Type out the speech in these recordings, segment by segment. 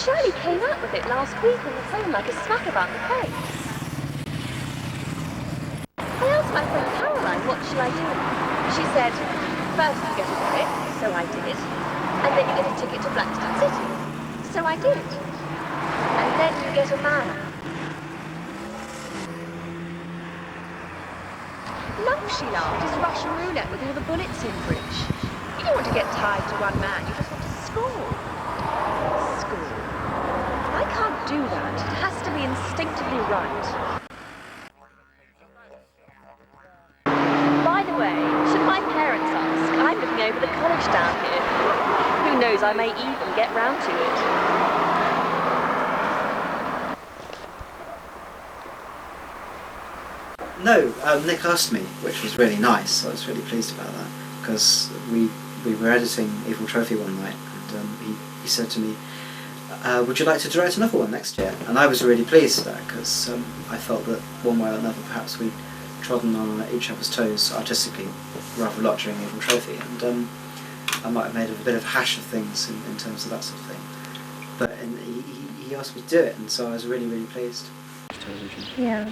Shirley came out with it last week on the phone like a smack about the place. I asked my friend Caroline, what shall I do? She said, first you get a trip, so I did. And then you get a ticket to Blackstone City, so I did. And then you get a man. Love, she laughed, is Russian roulette with all the bullets in bridge. You don't want to get tied to one man, you just want to score. Score. I can't do that. It has to be instinctively right. By the way, should my parents ask, I'm looking over the college down here. Who knows, I may even get round to it. No, Nick asked me, which was really nice. I was really pleased about that, because we were editing Evil Trophy one night, and he said to me, would you like to direct another one next year? And I was really pleased with that, because I felt that one way or another perhaps we'd trodden on each other's toes artistically rather a lot during Evil Trophy, and I might have made a bit of hash of things in terms of that sort of thing. But he asked me to do it, and so I was really, really pleased. Television. Yeah.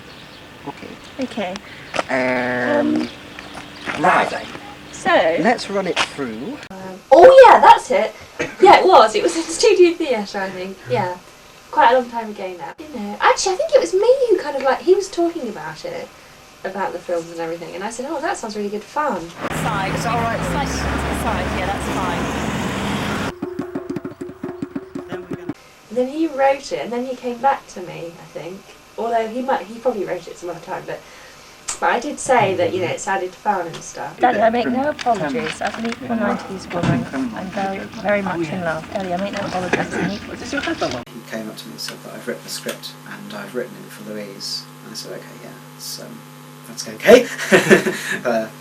Okay. Now then, So... let's run it through. oh yeah, that's it. Yeah, it was. It was in Studio Theatre, I think. Yeah. Quite a long time ago now. You know, actually, I think it was me who kind of like, he was talking about it, about the films and everything, and I said, oh, that sounds really good fun. Side. Is that all right? Side to the side, yeah, that's fine. And then he wrote it, and then he came back to me, I think. Although he probably wrote it some other time, but I did say that, you know, it sounded fun and stuff. Daddy, I make no apologies. As an equal 90s woman, I'm very, very much in love. Daddy, I make no apologies. He came up to me and said that I've written the script and I've written it for Louise, and I said, okay, yeah, that's okay.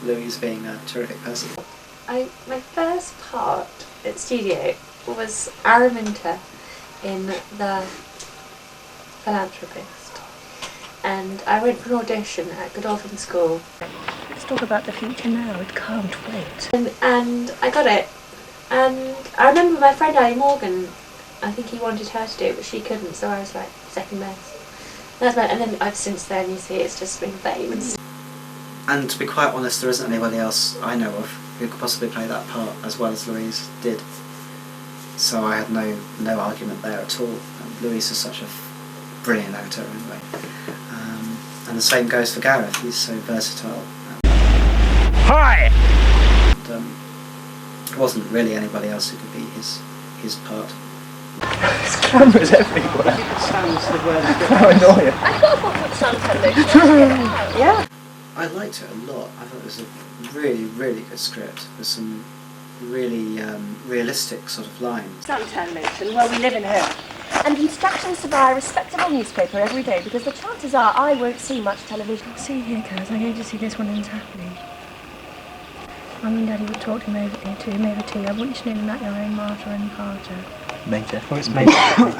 Louise being a terrific person. My first part at studio was Araminta in The Philanthropist. And I went for an audition at Godolphin School. Let's talk about the future now. It can't wait. And I got it. And I remember my friend Ali Morgan, I think he wanted her to do it, but she couldn't, so I was like second best. And then since then, you see, it's just been fame. And to be quite honest, there isn't anybody else I know of who could possibly play that part as well as Louise did. So I had no argument there at all. Louise is such a brilliant actor anyway. And the same goes for Gareth, he's so versatile. Hi! And, there wasn't really anybody else who could be his part. There's cameras everywhere. How annoying. I got a bottle of suntan. Yeah. I liked it a lot. I thought it was a really, really good script with some really realistic sort of lines. Suntan lotion, well, we live in hell. And instructions to buy a respectable newspaper every day, because the chances are I won't see much television. See here, Kaz, I'm going to see this one in Tapley. Mum and Daddy would talk to him over tea. I want you to name that your own Martha and Carter. Major. Oh, it's major.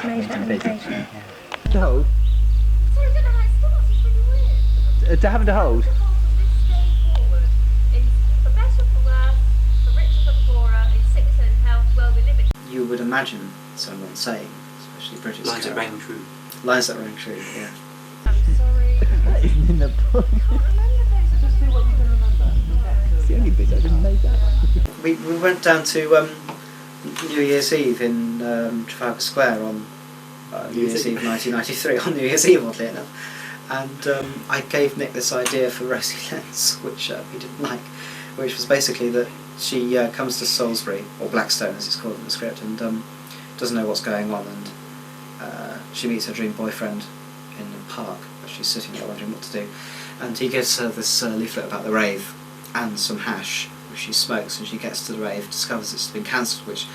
Major and Major. To hold. Sorry, I don't know how it starts, it's really weird. To having to hold. For better, for worse, for richer, for poorer, in sickness and in health, well, we live in. You would imagine someone saying, especially British Lines that character. rang true. Lines that rang true, yeah. I'm sorry. That isn't in the book. Just do what you can remember. It's the only bit I didn't make that. We went down to New Year's Eve in Trafalgar Square on New Year's Eve 1993, on New Year's Eve, oddly enough. And I gave Nick this idea for Rosy Lens, which he didn't like, which was basically that she comes to Salisbury, or Blackstone as it's called in the script, and doesn't know what's going on, and she meets her dream boyfriend in the park, but she's sitting there wondering what to do, and he gives her this leaflet about the rave and some hash, which she smokes, and she gets to the rave, discovers it's been cancelled, which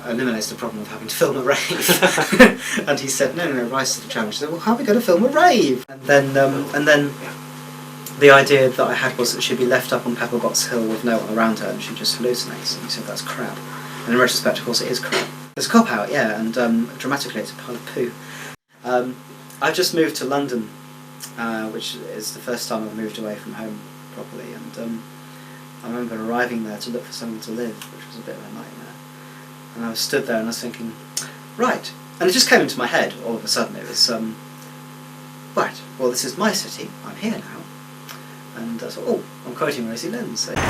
eliminates the problem of having to film a rave. And he said, no, rise to the challenge. She said, well, how are we going to film a rave? And then the idea that I had was that she'd be left up on Pepperbox Hill with no one around her, and she just hallucinates, and he said, that's crap. And in retrospect, of course, it is crap. There's a cop-out, yeah, and dramatically it's a pile of poo. I've just moved to London, which is the first time I've moved away from home properly, and I remember arriving there to look for somewhere to live, which was a bit of a nightmare. And I was stood there and I was thinking, right, And it just came into my head all of a sudden. It was, right, well, this is my city, I'm here now. And I thought, oh, I'm quoting Rosy Lens. So. Just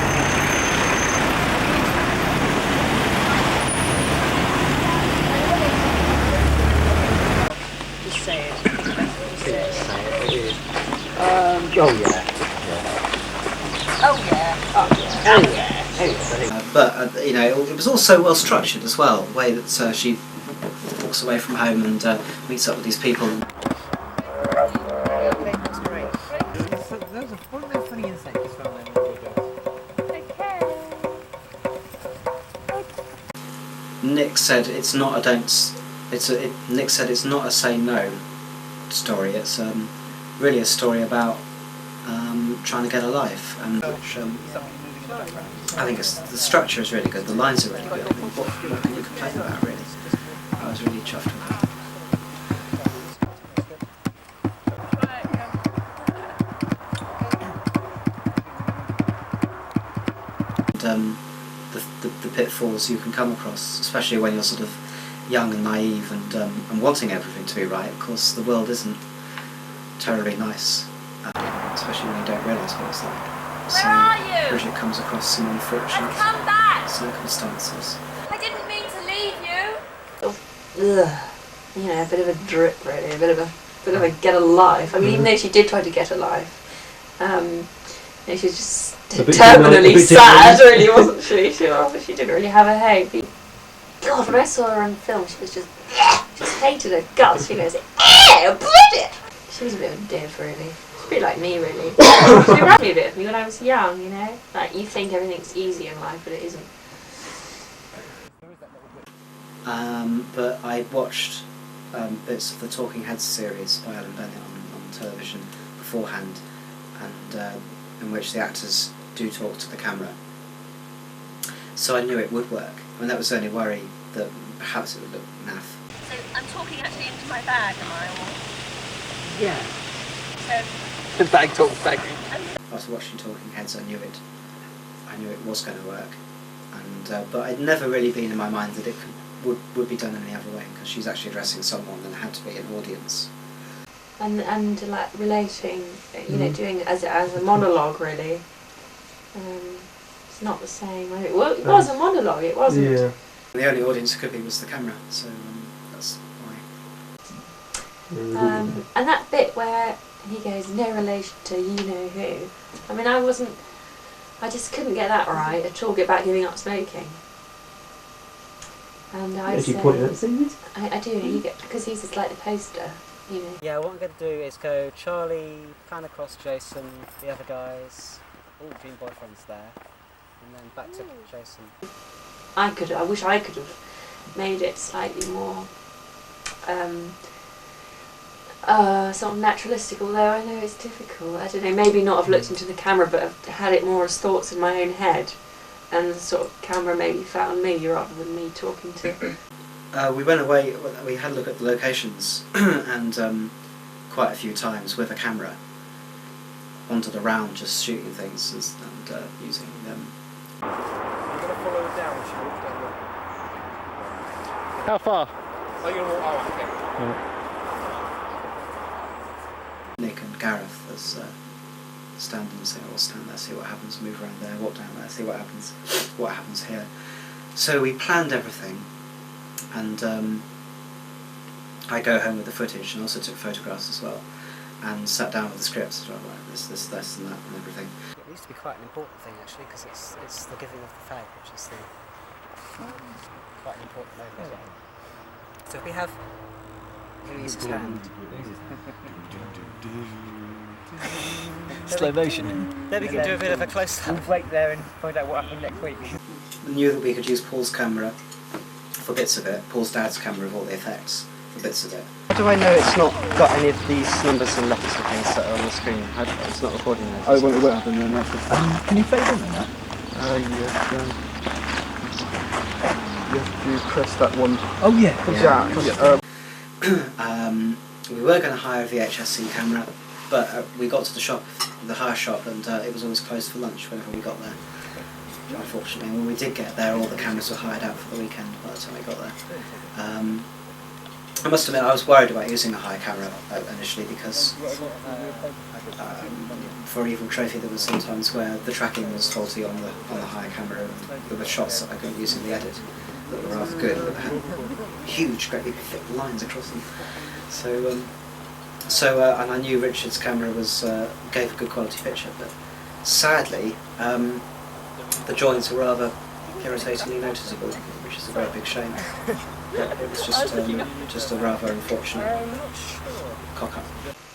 say it. Oh yeah. Oh yeah. But you know, it was all so well structured as well. The way that she walks away from home and meets up with these people. What are those funny insects you found there? Nick said it's not a don't. Nick said it's not a say no story. It's really a story about trying to get a life, and which I think the structure is really good. The lines are really good. I mean, what can you complain about, really? I was really chuffed with that. And, the pitfalls you can come across, especially when you're sort of young and naive and wanting everything to be right. Of course, the world isn't terribly nice, especially when you don't realise what it's like. So Bridget comes across some unfortunate circumstances. I didn't mean to leave you. Ugh. You know, a bit of a drip, really, a bit of a get a life. I mean, even though she did try to get a life, you know, she was just terminally sad, really, wasn't she? She didn't really have a home. God, when I saw her on film, she was just hated her guts. She goes, Bridget! She was a bit of a div, really. She's a bit like me, really. She reminded me a bit of me when I was young, you know? Like, you think everything's easy in life, but it isn't. But I watched bits of the Talking Heads series by Alan Bennett on television beforehand, and in which the actors do talk to the camera. So I knew it would work. I mean, that was the only worry, that perhaps it would look naff. So I'm talking actually into my bag, am I? Yeah. So Bag talks bag. After watching Talking Heads, I knew it was going to work, and but I'd never really been in my mind that it would be done any other way, because she's actually addressing someone and had to be an audience. And like relating, you know, doing it as a monologue, really. It's not the same. It was a monologue. It wasn't. Yeah. The only audience it could be was the camera, so that's why. And that bit where he goes, no relation to you know who. I mean, I just couldn't get that right at all. About giving up smoking. And I Did said, you point at things? I do. You get, because he's just like the poster, you know. Yeah, what I'm going to do is go Charlie, pan across Jason, the other guys, all the dream boyfriends there, and then back to Jason. I wish I could have made it slightly more sort of naturalistic, although I know it's difficult. I don't know, maybe not have looked into the camera, but have had it more as thoughts in my own head, and the sort of camera maybe found me rather than me talking to. We went away, we had a look at the locations, and quite a few times with a camera, wandered around just shooting things and using them. You're going to follow her down when she walks down the... How far? Oh, you're going to walk... Oh, okay. Yeah. Nick and Gareth as stand and say, "I'll stand there, see what happens, move around there, walk down there, see what happens here." So we planned everything, and I go home with the footage and also took photographs as well, and sat down with the scripts as well, like this and that and everything. It used to be quite an important thing actually, because it's the giving of the fag, which is quite an important moment. So if we have Louise's hand. Slow motion. Then we can do a bit of a close-up. We'll wait there and find out what happened next week. We knew that we could use Paul's camera for bits of it, Paul's dad's camera of all the effects for bits of it. How do I know it's not got any of these numbers and letters and things that are on the screen? It's not recording those. Oh, it won't happen then. Can you fade in on that? You have to press that one. Oh yeah. We were going to hire a VHS camera, but we got to the shop, the hire shop, and it was always closed for lunch whenever we got there. Unfortunately, when we did get there, all the cameras were hired out for the weekend by the time we got there. I must admit I was worried about using a high camera initially because for Evil Trophy there was sometimes where the tracking was faulty on the higher camera, and there were shots that I couldn't use in the edit that were rather good, but had huge, great big thick lines across them. And I knew Richard's camera gave a good quality picture, but sadly the joints were rather irritatingly noticeable, which is a very big shame. It was just a rather unfortunate cock-up.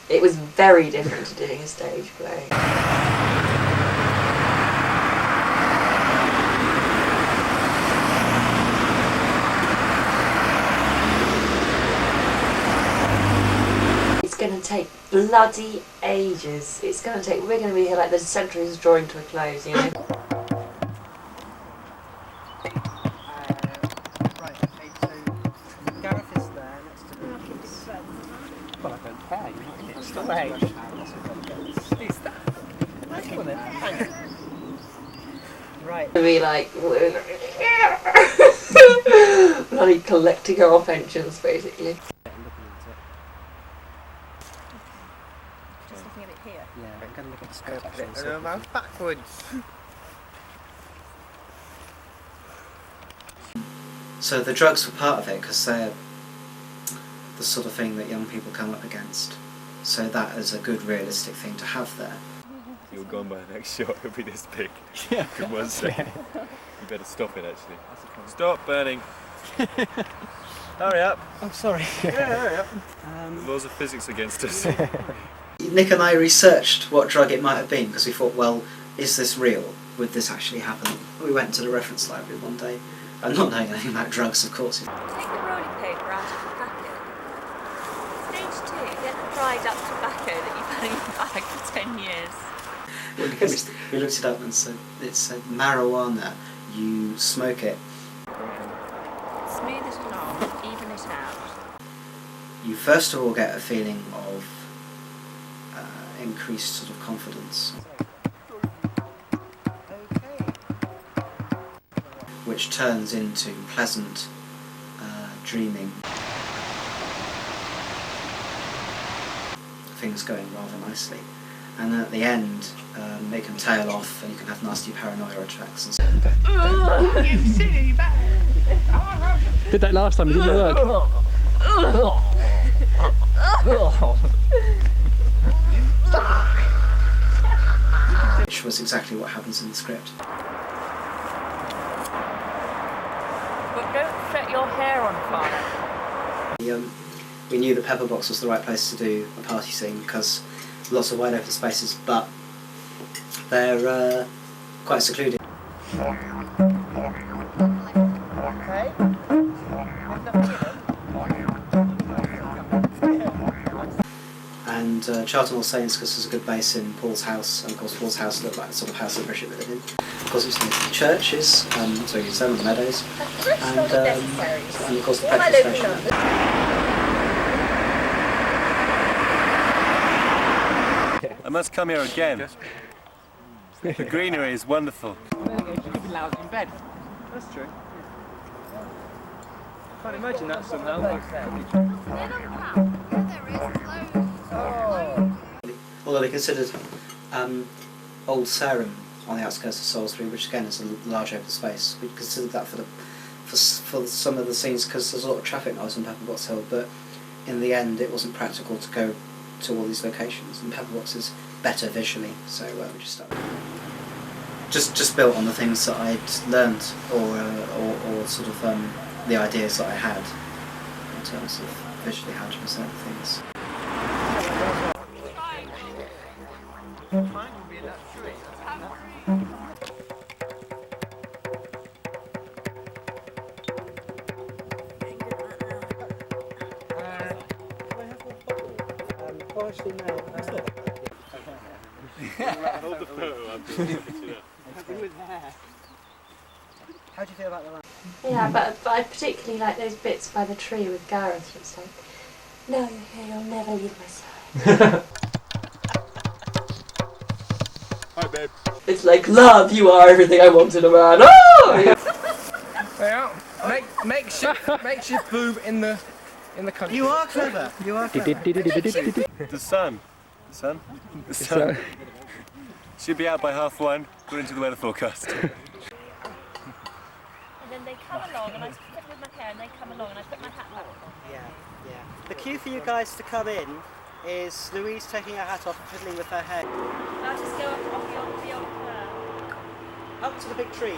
It was very different to doing a stage play. It's going to take bloody ages. We're going to be here like the century is drawing to a close, you know? Right. To be like bloody collecting our pensions, basically. Just looking at it here. Yeah, I'm going to look at the scope actually. Mouth backwards. So the drugs were part of it because they're the sort of thing that young people come up against. So that is a good realistic thing to have there. You're gone by the next shot, it'll be this big. Yeah. In 1 second. You better stop it actually. Stop burning. Hurry up. Oh, sorry. Yeah, hurry up. The laws of physics against us. Nick and I researched what drug it might have been because we thought, well, is this real? Would this actually happen? We went to the reference library one day, and not knowing anything about drugs, of course. Take the rolling paper out of the packet. Stage 2, get the dried up tobacco that you've had in your bag for 10 years. We looked it up and it said marijuana, you smoke it. Smooth it along, even it out. You first of all get a feeling of increased sort of confidence, which turns into pleasant dreaming. Things going rather nicely. And at the end, it can tail off and you can have nasty paranoia attacks and stuff. You silly bag! Did that last time, it didn't work. Which was exactly what happens in the script. But don't set your hair on fire. We knew that Pepperbox was the right place to do a party scene because lots of wide open spaces, but they're quite secluded. And Charlton All Saints, because there's a good base in Paul's house, and of course Paul's house looked like the sort of house that Bridget lived in. Of course it's the churches, so you said the meadows, and of course the petrol station. I must come here again. The greenery is wonderful. You could be lousy in bed. That's true. Can't imagine that somehow. Although they considered Old Sarum on the outskirts of Salisbury, which again is a large open space. We considered that for some of the scenes because there's a lot of traffic noise on Pepperbox Hill, but in the end it wasn't practical to go to all these locations, and Pepperbox is better visually, so we just started. Just built on the things that I'd learned, or sort of the ideas that I had in terms of visually how to present things. Hold the photo up. How do you feel about the line? Yeah, but I particularly like those bits by the tree with Gareth. It's like, no, you're here, you'll never leave my side. Hi, babe. It's like, love, you are everything I wanted a man. Oh! Well, makeshift boob in the In the country. You are clever. You are clever. The sun. The sun? The sun. Should be out by 1:30, according to the weather forecast. And then they come along and I fiddle with my hair and they come along and I put my hat back on. Yeah, yeah. The cue for you guys to come in is Louise taking her hat off and fiddling with her hair. I'll just go up off the old Up to the big tree.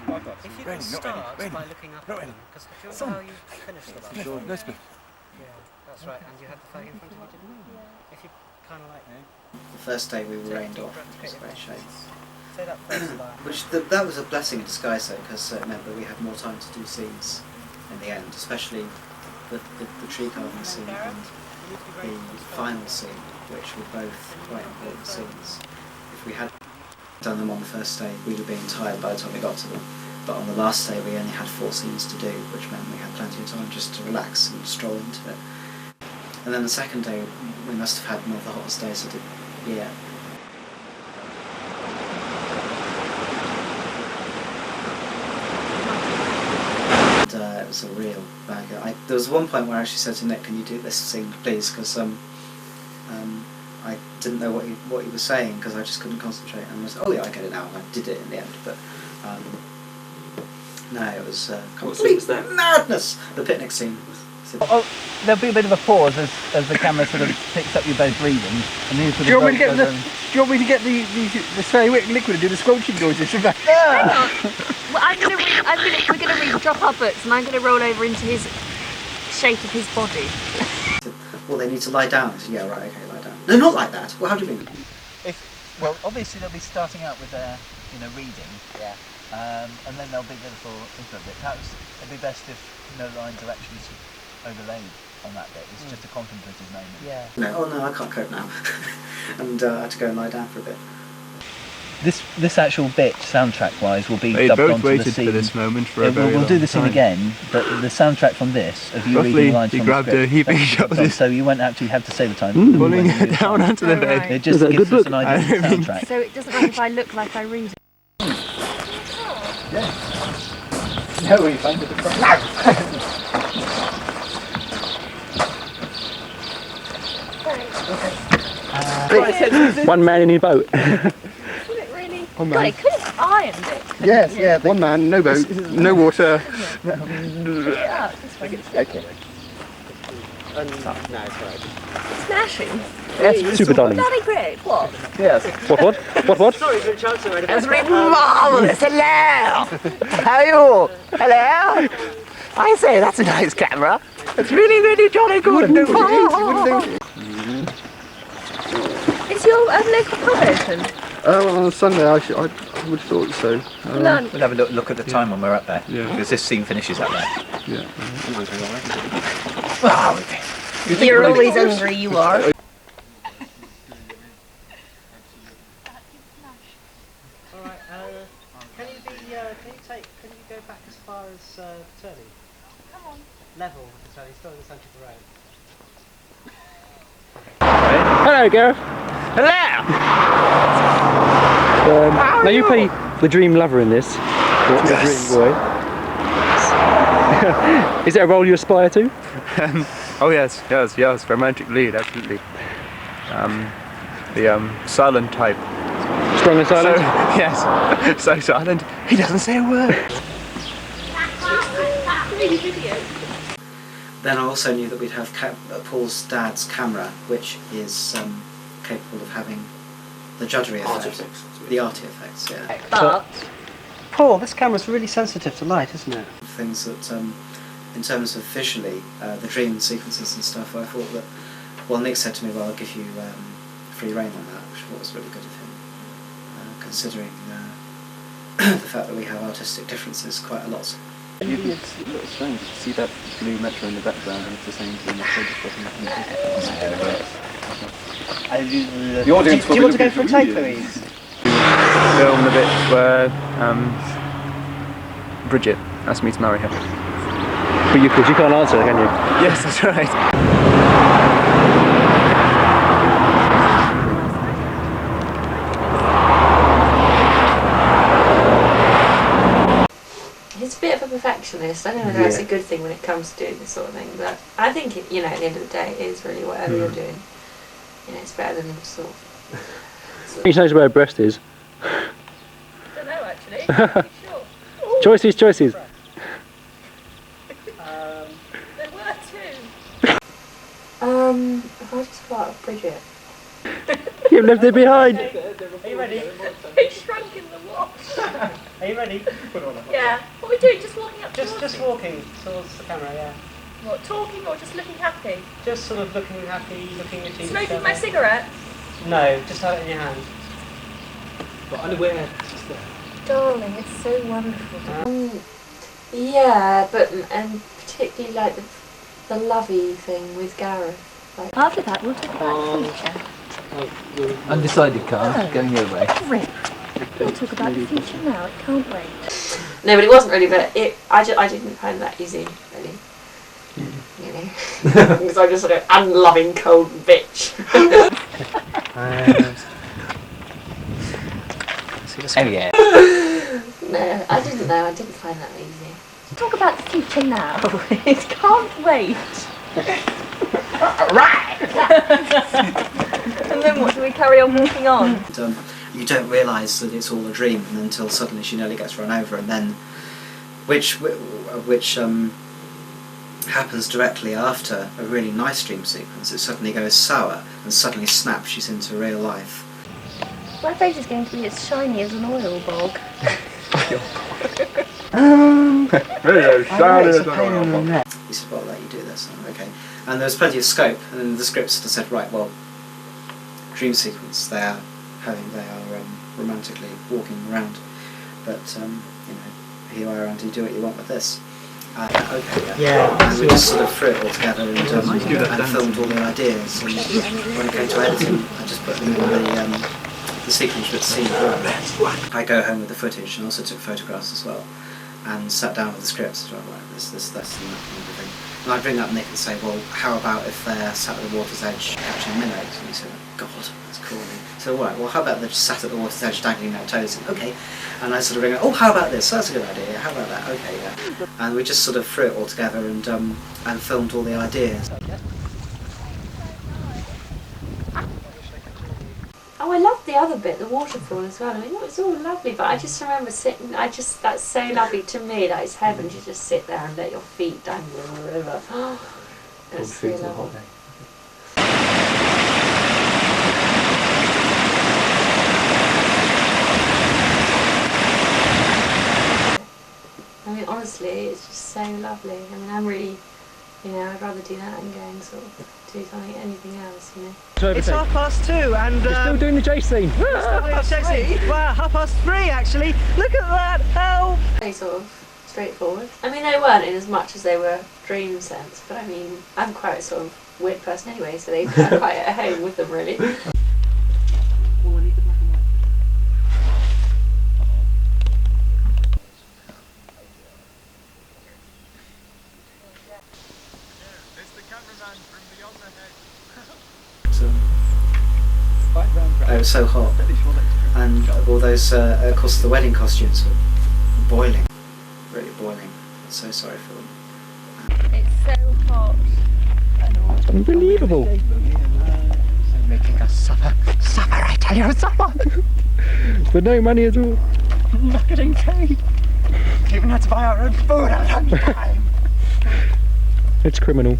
Okay. If you can start by looking up at them, because do you remember how you finished the last one? Nice bit. Yeah, that's right, and you had the flag in front of you, didn't you? Yeah. If you kind of like... The first day we were rained off. It was a great shame. Say that first line. That was a blessing in disguise though, because it meant that we had more time to do scenes in the end, especially the tree carving scene and the final scene, which were both quite important scenes. If we had done them on the first day, we would have been tired by the time we got to them. But on the last day we only had 4 scenes to do, which meant we had plenty of time just to relax and stroll into it. And then the second day we must have had one of the hottest days of the year. It was a real bagger. There was one point where I actually said to Nick, "Can you do this scene, please?" Because I didn't know what he was saying because I just couldn't concentrate. And I was, oh yeah, I get it now. And I did it in the end, but no, it was complete madness. The picnic scene. Oh, there'll be a bit of a pause as the camera sort of picks up you both breathing. And you sort Do you want me to get over the spray liquid and do the squelching noises from back? Hang on. Well, we're going to read, drop our books, and I'm going to roll over into his shape of his body. Well, they need to lie down. I said, yeah, right, okay, lie down. No, not like that. Well, how do you mean? Well, obviously they'll be starting out with their, reading. Yeah. And then there'll be little intro bit. Perhaps it'd be best if no lines are actually overlaid on that bit. It's just a contemplative moment. Yeah. No, I can't cope now. And I had to go and lie down for a bit. This actual bit, soundtrack-wise, will be They dubbed both onto waited the scene. for this moment for a very We'll do the long scene time. again, but the soundtrack from this, of you Roughly, reading lines he from grabbed the script, a heaping that's shot of done, this. so you won't actually have to say the time. Pulling it down onto the bed. It just Is that a gives good us an book? idea of the soundtrack. So it doesn't matter if I look like I read it. No, we find it the front. One man in his boat. God, it could have ironed it. Yes, yeah. One man, no boat, no water. Yeah, Okay. No, it's right. smashing. Yes, super darling. Bloody great. What? Yes. What? Sorry for the chance already. That's been marvellous. Hello. How are you all? Hello. I say, that's a nice camera. It's really, really jolly good. Is your local pub open? Well, on Sunday, I would have thought so. None. We'll have a look at the time when we're up there. Yeah. Because this scene finishes up there. Yeah. You're always hungry, you are. Alright, can you go back as far as Turley? Come on. Level with the Turley, still in the centre of the road. Hello, Gareth. Hello. Now you play the dream lover in this. The dream boy. Is it a role you aspire to? Oh yes, romantic lead, absolutely. The silent type. Strong and silent? Yes, so silent, he doesn't say a word. Then I also knew that we'd have Paul's dad's camera, which is capable of having the juddery effect. The arty effects, yeah. But Paul, this camera's really sensitive to light, isn't it? Things that, in terms of visually, the dream sequences and stuff, I thought that, well, Nick said to me, well, I'll give you free rein on that, which I thought was really good of him, considering the fact that we have artistic differences quite a lot. Maybe it's a little strange to see that blue metro in the background and it's the same blue metro just looking at Do you want to go for a take, Louise? Film the bit where Bridget asked me to marry her. But you can't answer, can you? Yes, that's right. it's a bit of a perfectionist. I don't know whether that's a good thing when it comes to doing this sort of thing, but I think at the end of the day, it is really whatever you're doing. It's better than sort of. He knows where her breast is. I don't know actually. Sure. Choices. There were two. If I just fart off Bridget. You've left it behind. Are you ready? He shrunk in the wash. Are you ready? Yeah. What are we doing? Just walking up Just towards walking towards the camera, yeah. What, talking or just looking happy? Just sort of looking happy, looking at each other. Smoking my cigarette? No, just have it in your hand. But unaware, it's just there. Darling, it's so wonderful. Yeah, but and particularly like the lovey thing with Gareth. Like, After that, we'll talk about the future. Undecided car, going your way. Rip. We'll talk about the future now. It can't wait. no, but it wasn't really. But I didn't find that easy, really. Because I'm just like an unloving, cold bitch. Oh yeah. No, I didn't know. I didn't find that easy. Talk about the future now. It can't wait. Right. And then what? Do we carry on walking on? And, you don't realise that it's all a dream, and until suddenly she nearly gets run over, and then which happens directly after a really nice dream sequence. It suddenly goes sour, and suddenly snap, she's into real life. My face is going to be as shiny as an oil bog. He said, well, I'll let you do this. And, okay. And there was plenty of scope, and then the script sort of said, right, well, dream sequence, they are romantically walking around, but here you are, Andy, do what you want with this. Okay, yeah. And we just sort of threw it all together and filmed all the ideas. And when it came to editing, I just put them in the sequence with the scene. I go home with the footage and also took photographs as well, and sat down with the scripts and right, this, and that kind of thing. And I'd ring up Nick and say, well, how about if they're sat at the water's edge catching minnows? And he said, God, that's corny. So right, well, how about they're just sat at the water's edge dangling their toes? And, okay. And I sort of ring up, oh, how about this? That's a good idea. How about that? Okay, yeah. And we just sort of threw it all together and filmed all the ideas. Oh, I loved the other bit, the waterfall as well. I mean, it was all lovely, but I just remember sitting. That's so lovely to me. That it's heaven to just sit there and let your feet dangle in the river. It's so lovely. I mean, honestly, it's just so lovely. I mean, I'm really, I'd rather do that than go and sort of do something, anything else, It's 2:30 and... You're still doing the chase scene. Well, 3:30 actually. Look at that, help! Very sort of straightforward. I mean, they weren't in as much as they were dream sense, but I mean, I'm quite a sort of weird person anyway, so they are quite at home with them, really. It was so hot, and all those, of course, the wedding costumes were boiling, really boiling. I'm so sorry for them. It's so hot. Unbelievable. Making us suffer, I tell you, suffer. With no money at all. Not getting paid. Even had to buy our own food at lunchtime. It's criminal.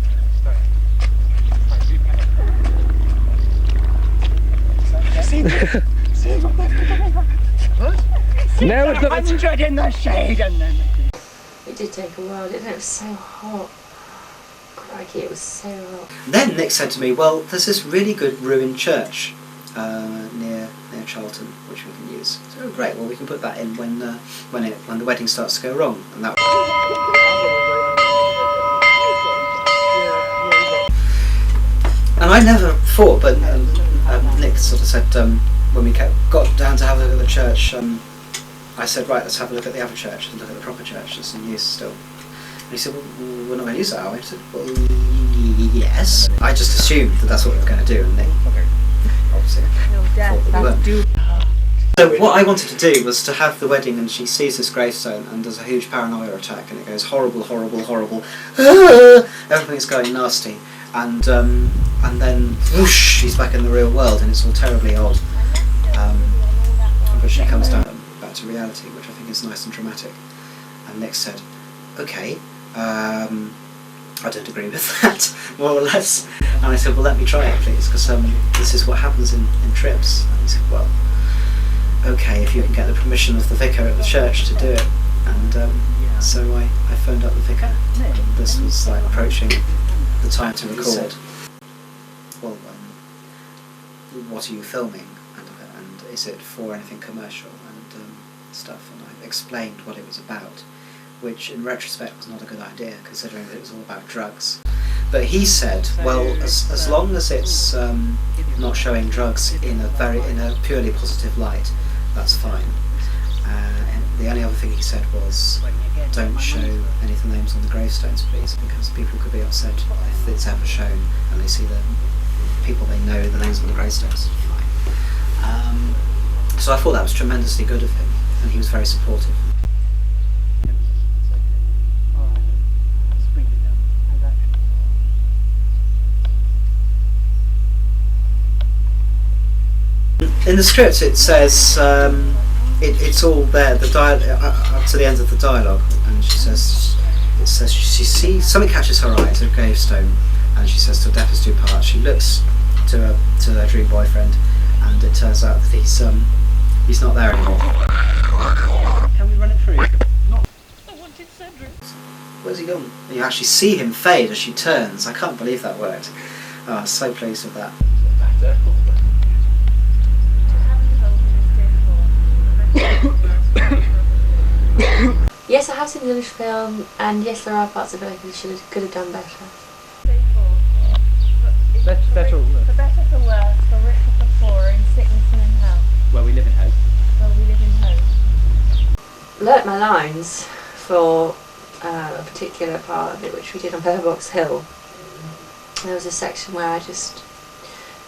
See what they've done. Now it's not 100 in the shade and then... It did take a while, didn't it? It was so hot. Crikey, it was so hot. Then Nick said to me, well, there's this really good ruined church near Charlton, which we can use. So, oh, great, well, we can put that in when the wedding starts to go wrong. And that. And I never thought, but Nick sort of said, when we got down to have a look at the church, I said, right, let's have a look at the other church, and look at the proper church that's in use still. And he said, well, we're not going to use that, are we? I said, well, yes. I just assumed that that's what we were going to do, and Nick, obviously, thought that we weren't. So what I wanted to do was to have the wedding, and she sees this gravestone, and there's a huge paranoia attack, and it goes horrible, horrible, horrible. Everything's going nasty, and then whoosh, she's back in the real world, and it's all terribly odd. But she comes down back to reality, which I think is nice and dramatic. And Nick said, "Okay, I don't agree with that, more or less." And I said, "Well, let me try it, please, because this is what happens in trips." And he said, "Well, okay, if you can get the permission of the vicar at the church to do it." And so I phoned up the vicar. This was like approaching the time to record. He said, "Well, what are you filming? And is it for anything commercial and stuff?" And I explained what it was about, which in retrospect was not a good idea, considering that it was all about drugs. But he said, well, as long as it's not showing drugs in a purely positive light, that's fine. And the only other thing he said was, don't show any of the names on the gravestones, please, because people could be upset if it's ever shown and they see the people they know the names on the gravestones. Fine. So I thought that was tremendously good of him, and he was very supportive. In the script it says, it's all there, the up to the end of the dialogue, and she says, she sees, something catches her eye, it's a gravestone, and she says, till death us do part. She looks to her dream boyfriend, and it turns out that he's not there anymore. Can we run it through? I wanted Cedric. Where's he gone? And you actually see him fade as she turns. I can't believe that worked. Oh, I'm so pleased with that. Yes, I have seen the English film, and yes, there are parts of it I think she could have done better. Better or worse? For better, for worse, for richer, for poorer, in sickness and in health. Where we live in hope. Where we live in hope. Learnt my lines for a particular part of it, which we did on Purbox Hill. There was a section where I just,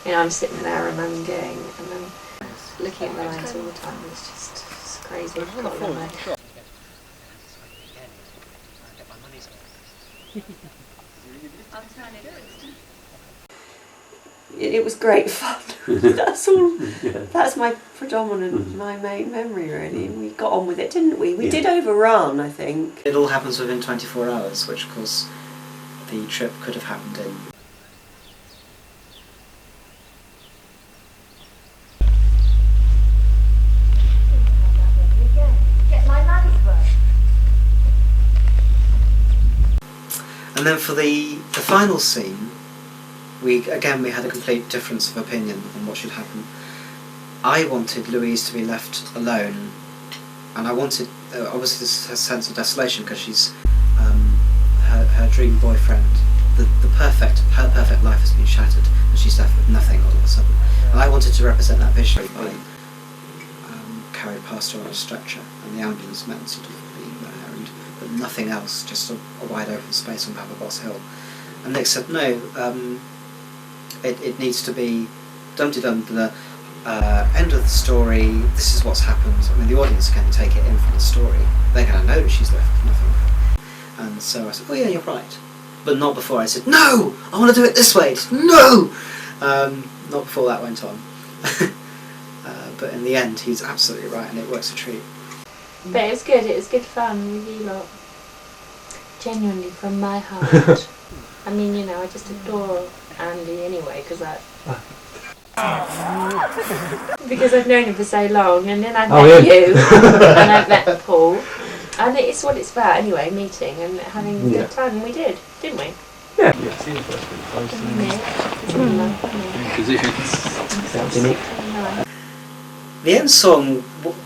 I'm sitting there remembering and then looking at the lines all the time. It's crazy. I've got them there. It was great fun. That's all. That's my predominant, my main memory really. We got on with it, didn't we? We did overrun, I think. It all happens within 24 hours, which of course the trip could have happened in. And then for the final scene, we had a complete difference of opinion on what should happen. I wanted Louise to be left alone, and I wanted obviously this sense of desolation because she's her dream boyfriend, her perfect life has been shattered, and she's left with nothing all of a sudden. And I wanted to represent that visually by carried past her on a stretcher, and the ambulance men sort of being there, but nothing else, just a wide open space on Purbox Hill. And Nick said, no, it needs to be dum-de-dum, the end of the story, this is what's happened. I mean, the audience can take it in from the story. They're going to know that she's left with nothing. And so I said, oh yeah, you're right. But not before I said, no, I want to do it this way. No! Not before that went on. But in the end, he's absolutely right, and it works a treat. But it was good. It was good fun with you lot. Genuinely, from my heart. I mean, I just adore Andy anyway, because I've known him for so long, and then I met you, and I met Paul, and it's what it's about anyway, meeting and having a good time, and we did, didn't we? Yeah. The end song,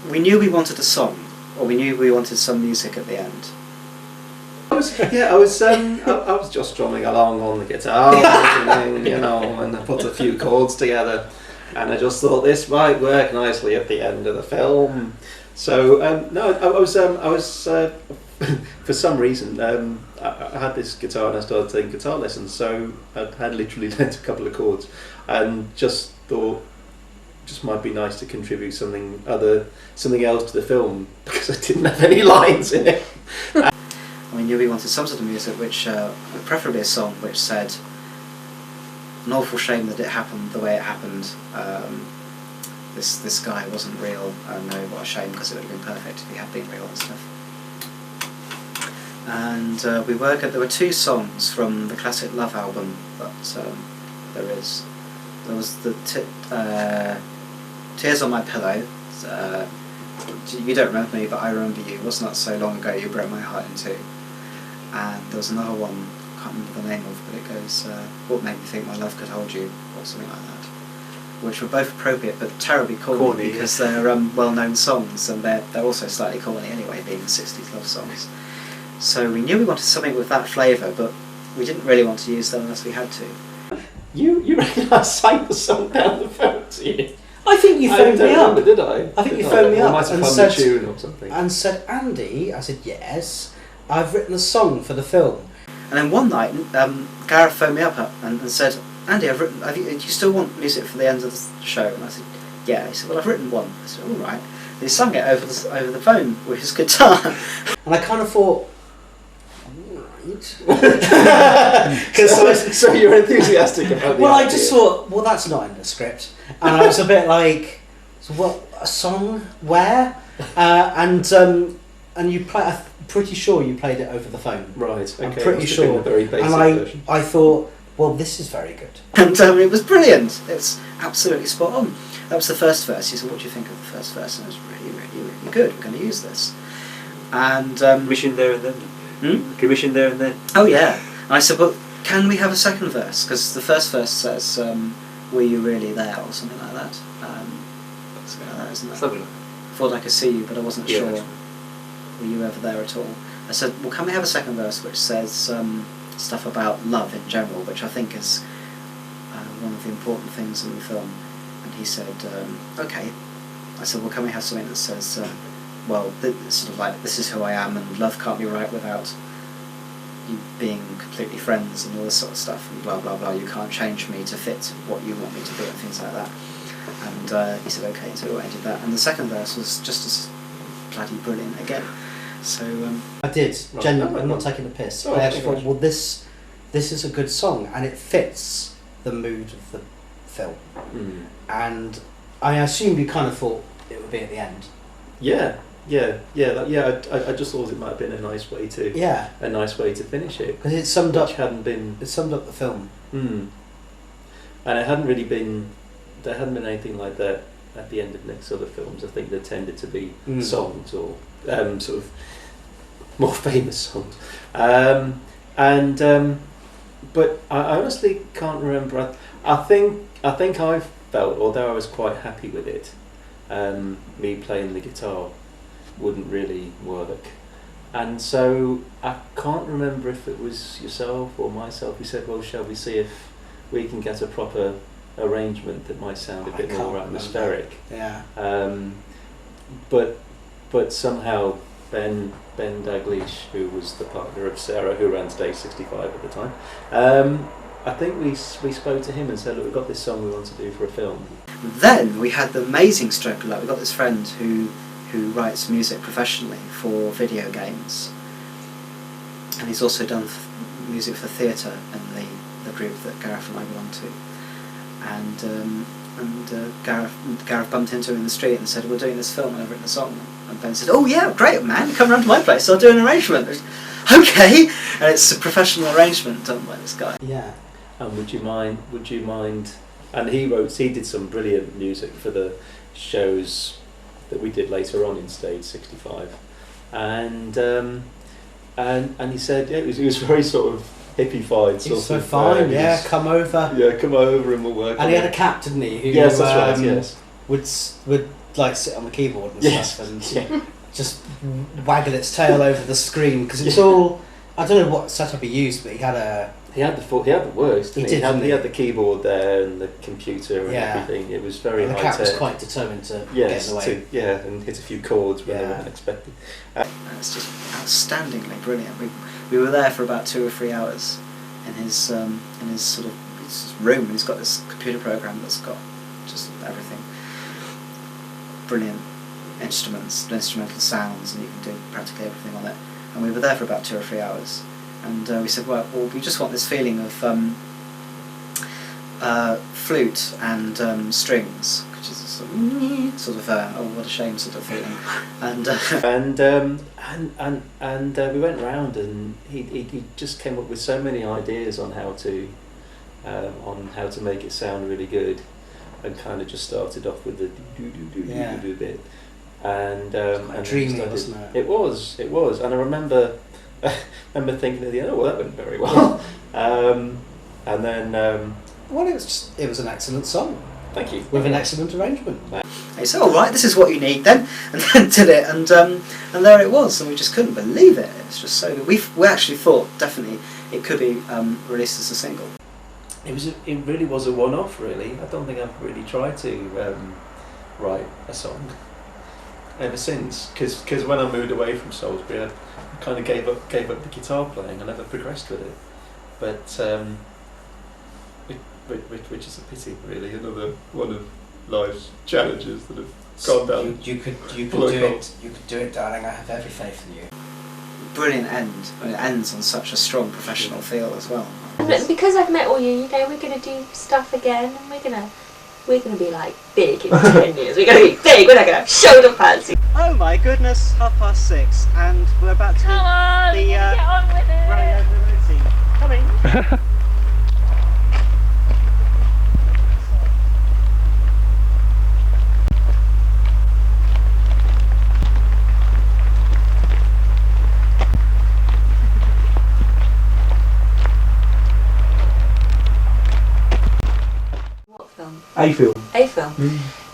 we knew we wanted a song, or we knew we wanted some music at the end. I was just strumming along on the guitar, and I put a few chords together, and I just thought this might work nicely at the end of the film. So I was for some reason I had this guitar and I started taking guitar lessons. So I had literally learnt a couple of chords, and just thought, just might be nice to contribute something else to the film because I didn't have any lines in it. We knew we wanted some sort of music which, preferably a song which said, an awful shame that it happened the way it happened. This guy wasn't real, and no, what a shame, because it would have been perfect if he had been real and stuff. And there were 2 songs from the classic Love album that there was the Tears on My Pillow. You don't remember me, but I remember you. Wasn't that so long ago? You broke my heart in 2. And there was another one, I can't remember the name of, but it goes, What Made Me Think My Love Could Hold You, or something like that. Which were both appropriate, but terribly corny because they're well-known songs, and they're also slightly corny anyway, being 60s love songs. So we knew we wanted something with that flavour, but we didn't really want to use them unless we had to. You reckon I sang the song down the phone to you? I think you phoned me up. Did I? I think you phoned me up and said, tune or something. And said, Andy, I said, yes, I've written a song for the film. And then one night, Gareth phoned me up and said, Andy, do you still want music for the end of the show? And I said, yeah. He said, well, I've written one. I said, all right. And he sung it over the phone with his guitar. And I kind of thought, so you're enthusiastic about the Well, idea. I just thought, well, that's not in the script. And I was a bit like, so what, a song? Where? And you play, I'm pretty sure you played it over the phone. Right, okay. I'm pretty sure. The very basic version. I thought, well, this is very good. And it was brilliant. It's absolutely spot on. That was the first verse. He said, what do you think of the first verse? And it was really, really, really good. We're going to use this. And commission there and then. Commission there and then. Oh yeah. And I said, well, can we have a second verse? Because the first verse says, were you really there, or something like that. Something like that, isn't it? Something like that. Thought I could see you, but I wasn't Yeah, sure. that's right. Were you ever there at all? I said, well, can we have a second verse which says stuff about love in general, which I think is one of the important things in the film. And he said, okay. I said, well, can we have something that says, well, sort of like, this is who I am, and love can't be right without you being completely friends and all this sort of stuff, and blah blah blah, you can't change me to fit what you want me to be, and things like that. And he said, okay, so I did that. And the second verse was just as bloody brilliant again. So I did, genuinely, I'm not taking a piss. I actually thought, well, this is a good song, and it fits the mood of the film. And I assumed you kind of thought it would be at the end. I just thought it might have been a nice way to finish it, because it summed up the film. And it hadn't really been, there hadn't been anything like that at the end of Nick's other films. I think there tended to be songs or sort of more famous songs, but I honestly can't remember. I think I felt, although I was quite happy with it, me playing the guitar wouldn't really work, and so I can't remember if it was yourself or myself who said, well, shall we see if we can get a proper arrangement that might sound a bit more atmospheric. But somehow Ben Daglish, who was the partner of Sarah, who ran Stage 65 at the time, I think we spoke to him and said, look, we've got this song we want to do for a film. then we had the amazing stroke of luck. We got this friend who writes music professionally for video games, and he's also done music for theatre in the group that Gareth and I belong to. And Gareth bumped into him in the street and said, we're doing this film and I've written a song. And Ben said, oh yeah, great man, come round to my place, I'll do an arrangement. Okay, and it's a professional arrangement done by this guy. Yeah. And would you mind, and he did some brilliant music for the shows that we did later on in Stage 65. And he said, yeah, it was very sort of hippie-fied. He's so fine, yeah, come over. Yeah, come over and we'll work. And he had a cat, didn't he? Who, yes, that's right, yes. Would like sit on the keyboard and stuff and just waggle its tail over the screen, because it's all, I don't know what setup he used, but he had the works, didn't he? He had the keyboard there and the computer and everything. It was very high tech. The cat was quite determined to get in the way. And hit a few chords when they weren't expected. It's just outstandingly brilliant. We were there for about 2 or 3 hours in his sort of his room. He's got this computer program that's got just everything. brilliant instruments, instrumental sounds, and you can do practically everything on it. And we were there for about 2 or 3 hours, and we said, well, we just want this feeling of flute and strings, which is a sort of oh, what a shame sort of feeling. And we went round, and he just came up with so many ideas on how to make it sound really good, and kind of just started off with the do bit, and dreamy, started, wasn't it? It was, and I remember thinking at the end, oh, well, that went very well, and then well, it was an excellent song. Thank you. With an excellent arrangement. He said, all right, this is what you need then, and then did it, and there it was, and we just couldn't believe it. It was just so good. We actually thought definitely it could be released as a single. It really was a one-off, really. I don't think I've really tried to write a song ever since, because when I moved away from Salisbury, I kind of gave up the guitar playing. I never progressed with it, but which is a pity, really. Another one of life's challenges that have gone down. You could do it. You could do it, darling. I have every faith in you. Brilliant end. And it ends on such a strong professional feel as well. And because I've met all you, we're gonna do stuff again, and we're gonna be like big in 10 years. We're gonna be big. We're not gonna have shoulder pads. Oh my goodness! 6:30, and we're about to Come on, get on with it. running over the routine. Coming. A film. A film.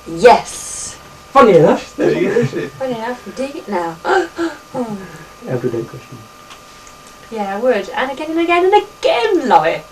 Yes. Funny enough. Funny enough, dig it now. Everyday question. Yeah, I would. And again and again and again, love it.